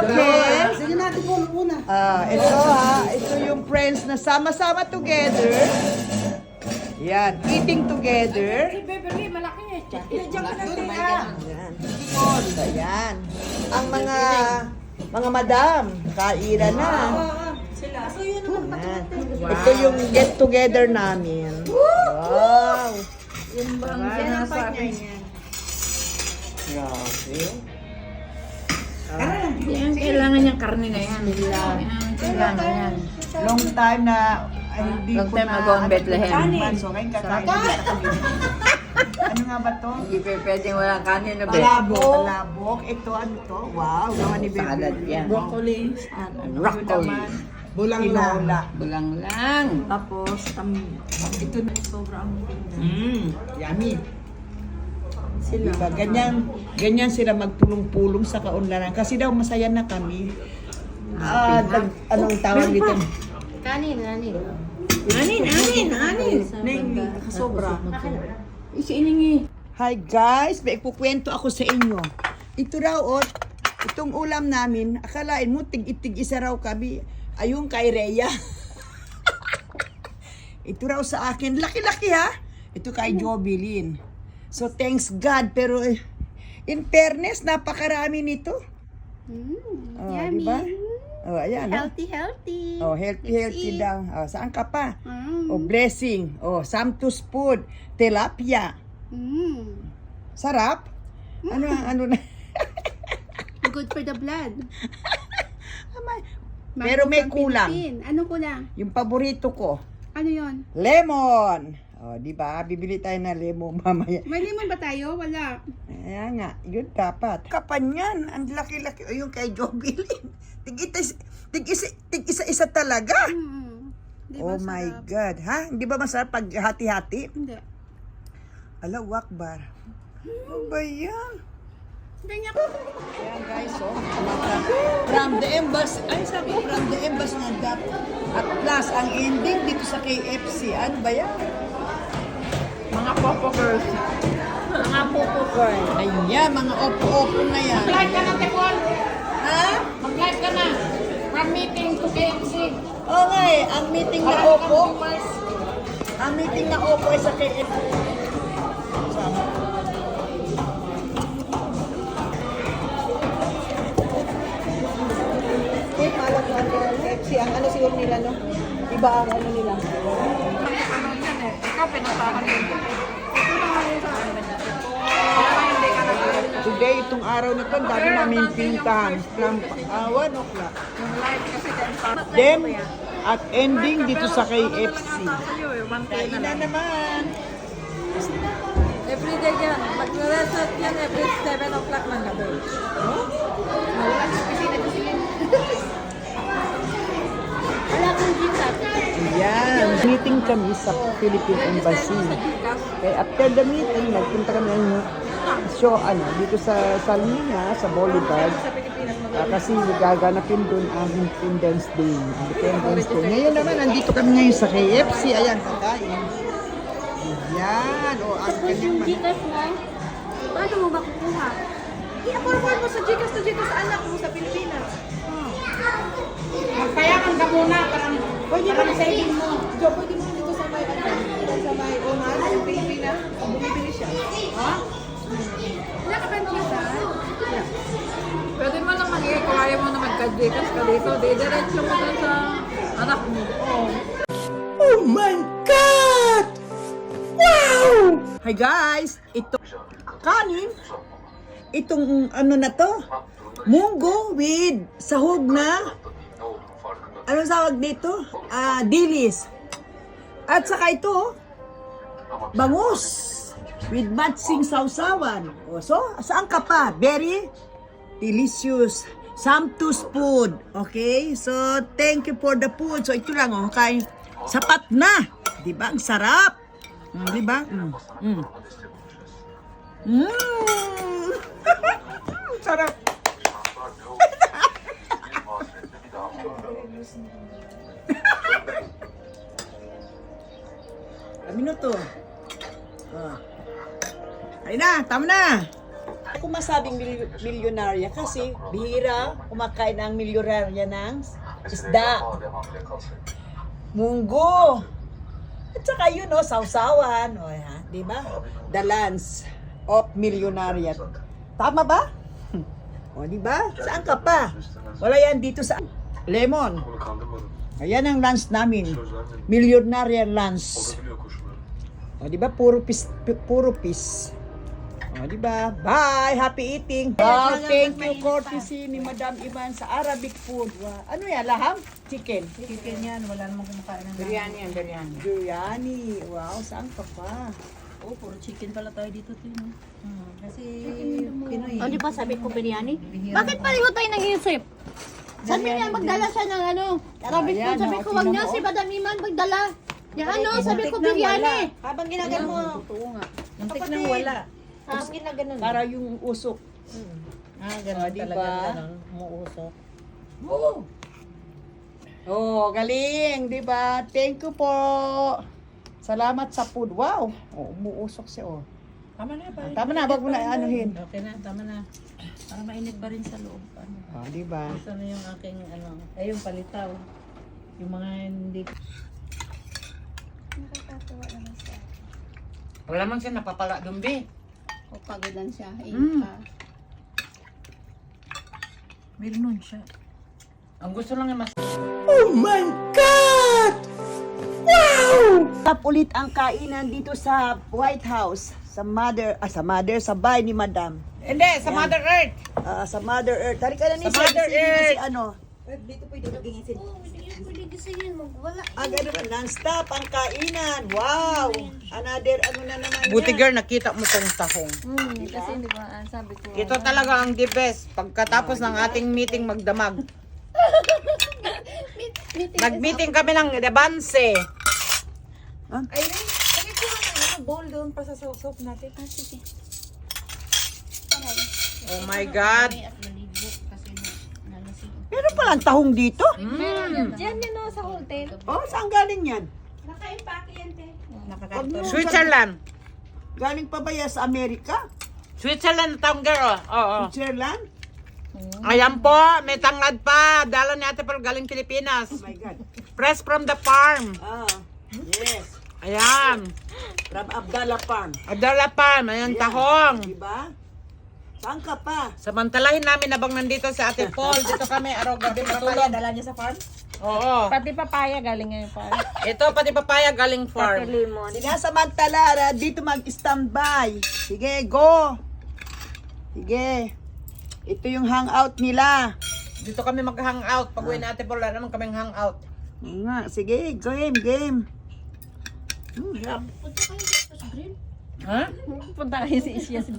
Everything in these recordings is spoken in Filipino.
Okay. Sige natin po muna. Ito yung friends na sama-sama together. Yan, eating together. Si Beverly, malaki eh. Diyan ka na siya. Yan. Ayan. Ang mga madam, kaira na. Sila. So yun naman. Yan. Ito yung get together namin. Wow. Yung bang Grabe. Yan, kailangan niyang karne na yan. Kailangan yan. Long time na hindi Long ko time na ago ang Bethlehem. So ngayon kakain na kami. Ano nga ba to? Hindi pwedeng walang kanin na Palabok. Ito ano to? Wow, gawa ni Bebe. Salad yan. Broccoli. Broccoli. Bulang Tinola. Bulang lang. Tapos, ito na sobrang Yummy. Diba? Ganyan sila magpulong-pulong sa kaunlaran. Kasi daw masaya na kami. Anong tawag dito? Kanin. sobra. Isiningi. Hi guys, may ikukwento ako sa inyo. Ito raw, itong ulam namin, akalain mo, tig-itig isa raw kami. Ayun kay Rhea. Ito raw sa akin, laki-laki ha. Ito kay Jobilin. So thanks God, pero in fairness, napakarami nito. Yummy. Diba? Ayan. Healthy. Healthy daw. Saan ka pa? Blessing. Samtus food. Tilapia. Sarap? Ano na? Good for the blood. Pero may Mango from kulang. Philippine. Anong kulang? Yung paborito ko, Ano yon? lemon. Di ba? Bibili tayo ng lemon mamaya. May lemon ba tayo? Wala. Ayan nga, yun dapat. Kapanyan, ang laki-laki. Yung kay Jobilin. Tig-isa talaga. Di ba Oh my sarap? God. Ha? Hindi ba masarap pag hati-hati? Hindi. Allahu Akbar. Ano ba yan? Ganyan. Ayan guys, from the embassy, from the embassy na dapat. At plus, ang ending dito sa KFC, ano ba yan? Mga popo girls. Ayan, mga opo-opo na yan. Mag-live ka na, Tepon. Ha? Mag-live ka na. From meeting to KFC. Oo nga ang meeting na opo. Ang meeting na opo ay sa KFC. KFC, ang ano siguro nila, no? Iba ang ano nila. Ikaw, pinuntahan yun. Today, itong araw na to, ang dami namin pintahan. From 1 o'clock. Then, at ending dito sa KFC. Kain na naman. Every day yan. Mag-resort yan every 7 o'clock ng gabi. Wala kong gisat. Yan. Meeting kami sa Philippine Embassy. Okay, after the meeting, nagpunta kami ng show, dito sa Salina, sa Boulevard. Kasi gaganapin doon ang Independence Day. Ngayon naman, nandito kami ngayon sa KFC. Ayan, kakain. Ayan. Ang Tapos yung Gcash mo, paano mo makukuha? I-forward mo sa Gcash anak mo sa Pilipinas. Magpayaman ka muna. Pwede mo na saving mo. Jo, pwede mo dito sa may sa may Oman, sa Pilipinas. Bumibili siya. Wala ka ba Gcash? Pwede mo naman kung ayaw mo na magka-Gcash ka dito. Didiretso mo doon sa anak mo. Oh my God! Wow! Hi guys! Ito kanin. Itong ano na to? Munggo with sahog na. Ano tawag dito? Dilis. At saka ito, bangus with matsing sausawan. So, saan ka pa? Very delicious. Samtus food. Okay? So, thank you for the food. So, ito lang, kain. Sapat na. Diba? Ang sarap. Diba? Sarap. Minuto. Ay na, tama na. Ako masabing milyonarya kasi bihira kumakain ang milyonarya ng isda, munggo, at saka yun o, sausawan, o, ha, di ba? The lands of milyonarya. Tama ba? O, di ba? Saan ka pa? Wala yan dito sa Lemon. Ayan ang lunch namin. Milyonarya lunch. O, di ba? Puro pis. O, di ba? Bye! Happy eating! Wow, thank you, courtesy ni Madam Ivan sa Arabic food. Wow. Ano yan? Laham? Chicken? Chicken yan, wala namang kumakain ng Biryani yan, biryani. Biryani. Wow, saan ka pa? Oh, puro chicken pala tayo dito, Tino. Kasi Pinoy. O, di ba sabi ko biryani? Bakit pareho tayo nag-iisip? Sabi niya, magdala siya ng ano. Ayan, Sabi ko, wag niya si Madam Iman magdala. Yung ano, sabi ko biryani. Habang ginagano mo. Totoo nga. Muntik nang wala. Habang ginagano. Para yung usok. Ganun diba? talaga. Ganun, umuusok. Oh, galing, di ba? Thank you po. Salamat sa food. Wow. Oh, umuusok siya, oh. Tama na, pare. Tama na, wag mo na anuhin. Okay na, tama na. Para mainit pa rin sa loob. Ano? Oh, di ba? Ito na yung aking ano, ay yung palitaw. Yung mga hindi. Nakakatawa naman siya. Wala man siya napapala doon, be. O, pagodan siya. Meron siya. Ang gusto lang niya mas... Oh my God! Wow! Tap ulit ang kainan dito sa White House. Sa bahay ni Madam. Hindi, sa Mother Earth. Sa Mother Earth. Tari ka na ni Sa Mother Earth. si ano. Dito pwede magingin Oo, pwede gisingin mo. Wala. Ganun, non-stop ang kainan. Wow! Another ano na naman Buti yan. girl, nakita mo tong tahong. Kasi di ba, sabi ko. Ito talaga ang the best. Pagkatapos ng ating meeting magdamag. Nag-meeting kami ng Debanse. Ay, lagay ko lang bowl doon pa sa soup natin. Ah, sige. Oh my God. At maligo kasi nalasing. Meron palang tahong dito? Diyan yun o, sa hotel. Oh, saan galing yan? Naka-impake yan, te. Nakakato. Switzerland. Galing pa ba yan sa Amerika? Switzerland tahong girl. Oo. Switzerland? Ayan po, may tanglad pa. Dala ni Ate Pearl galing Pilipinas. Oh my God. Fresh from the farm. Yes. Ayan. From Abdallah Farm. Adala Farm. Ayan, tahong. Diba? Saan ka pa? Samantalahin namin habang nandito si Ate Paul. Dito kami araw-gabi matulog. Dala niya sa farm? Oo. Pati papaya galing ngayon pa. Ito, pati papaya galing farm. Sinasamantala, dito mag-standby. Sige, go. Sige. Ito yung hangout nila. Dito kami mag-hangout. Pag uwi na Ate Paul, wala naman kaming hangout. Nga, sige, game. Harap. Ha? Punta kayo si Isya sa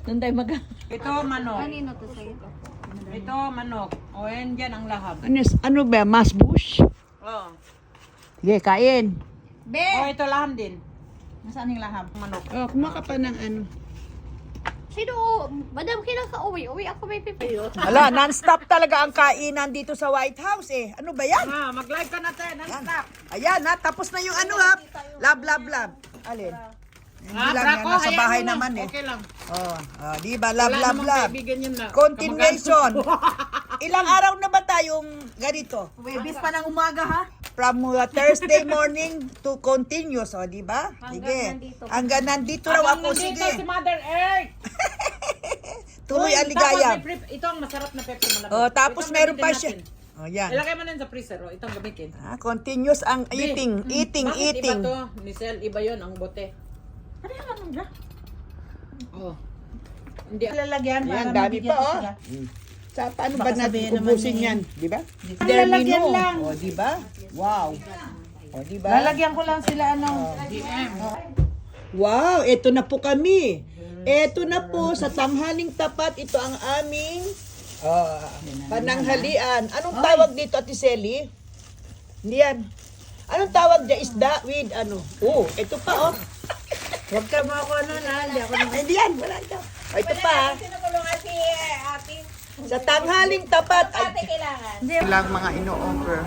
doon tayo mag... Ito, manok. Kanino to sa'yo? Ito, manok. O, yan dyan ang lahab. Ano ba? Masbush? Oo. Sige, kain. O, ito laham din. Nasaan yung laham? Manok. Oh, kumaka pa ng ano. Sino? Madam, kailan ka uwi? Uwi ako may pipi. Hala, non-stop talaga ang kainan dito sa White House eh. Ano ba yan? Ha, mag-live ka na tayo. Non-stop. Ayan ha, tapos na yung ano ha. Lab. Alin? Hindi lang yan, Brako, nasa hayaan bahay mo lang. naman eh. Okay lang. Di ba? Lab. Wala namang kaibigan yun na. Continuation. Ilang araw na ba tayong ganito? Webis pa ng umaga ha? From Thursday morning to continuous, o, di ba? Sige. Hanggang nandito raw ako, Nandito sige. si Mother Earth. Tuloy ang Tapos ligaya. may ito ang masarap na pepper malaki. Oh, tapos Ito ang meron pa gamitin siya. natin. Oh, yan. Ilagay mo na yun sa freezer. O, itong gamitin. Continuous ang eating. Bakit iba to? Michelle, iba yun ang bote. Ano yung ano dyan? Oh. Hindi. Lalagyan Yan, para dami mabigyan pa, ko oh. sila. Sa paano ba Baka natin sabihin naman ubusin eh. yan? Di ba? Lalagyan lang. O, di ba? Wow. O, di ba? Lalagyan ko lang sila ano. Wow, eto na po kami. Eto na po sa tanghaling tapat. Ito ang aming pananghalian. Anong tawag dito, Ate Selly? Hindi yan. Anong tawag dyan? Isda with ano? Oh, ito pa, oh. Huwag ka mo ako ano na. Hindi ako Ay, hindi yan. Wala ito. Ay, ito pa. Tinutulungan si ate. Sa tanghaling tapat. Ay, Kailangan. ilang mga ino-offer.